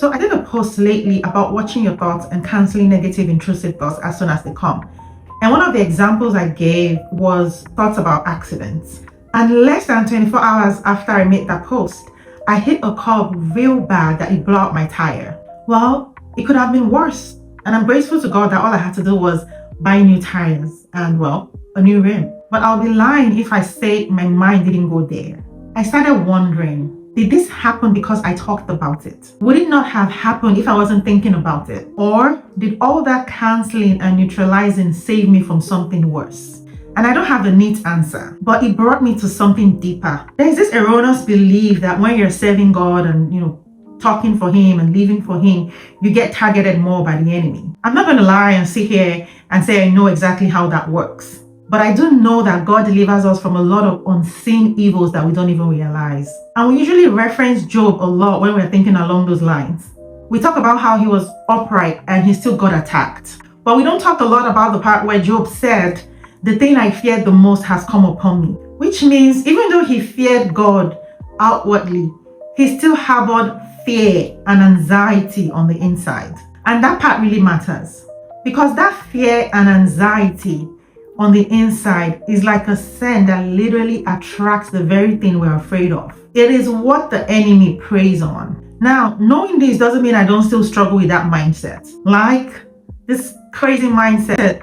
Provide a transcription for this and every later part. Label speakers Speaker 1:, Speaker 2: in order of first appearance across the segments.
Speaker 1: So I did a post lately about watching your thoughts and canceling negative intrusive thoughts as soon as they come. And one of the examples I gave was thoughts about accidents. And less than 24 hours after I made that post, I hit a curb real bad that it blew out my tire. Well, it could have been worse. And I'm grateful to God that all I had to do was buy new tires and, well, a new rim. But I'll be lying if I say my mind didn't go there. I started wondering, did this happen because I talked about it? Would it not have happened if I wasn't thinking about it? Or did all that canceling and neutralizing save me from something worse? And I don't have a neat answer, but it brought me to something deeper. There's this erroneous belief that when you're serving God and, talking for Him and living for Him, you get targeted more by the enemy. I'm not going to lie and sit here and say I know exactly how that works. But I do know that God delivers us from a lot of unseen evils that we don't even realize. And we usually reference Job a lot when we're thinking along those lines. We talk about how he was upright and he still got attacked. But we don't talk a lot about the part where Job said, "The thing I feared the most has come upon me." Which means even though he feared God outwardly, he still harbored fear and anxiety on the inside. And that part really matters. Because that fear and anxiety on the inside is like a scent that literally attracts the very thing we're afraid of. It is what the enemy preys on. Now, knowing this doesn't mean I don't still struggle with that mindset. Like this crazy mindset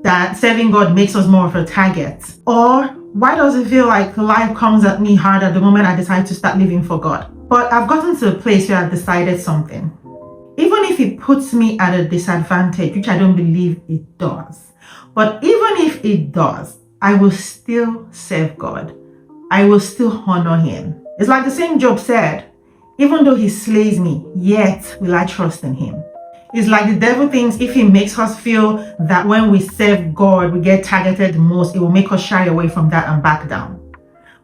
Speaker 1: that serving God makes us more of a target. Or why does it feel like life comes at me hard at the moment I decide to start living for God? But I've gotten to a place where I've decided something. Even if it puts me at a disadvantage, which I don't believe it does, but even if it does, I will still serve God. I will still honor Him. It's like the same Job said, even though He slays me, yet will I trust in Him. It's like the devil thinks if he makes us feel that when we serve God, we get targeted the most, it will make us shy away from that and back down.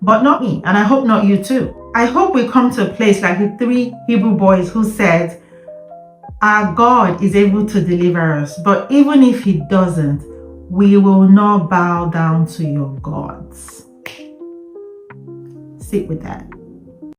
Speaker 1: But not me, and I hope not you too. I hope we come to a place like the 3 Hebrew boys who said, our God is able to deliver us, but even if He doesn't, we will not bow down to your gods. Sit with that.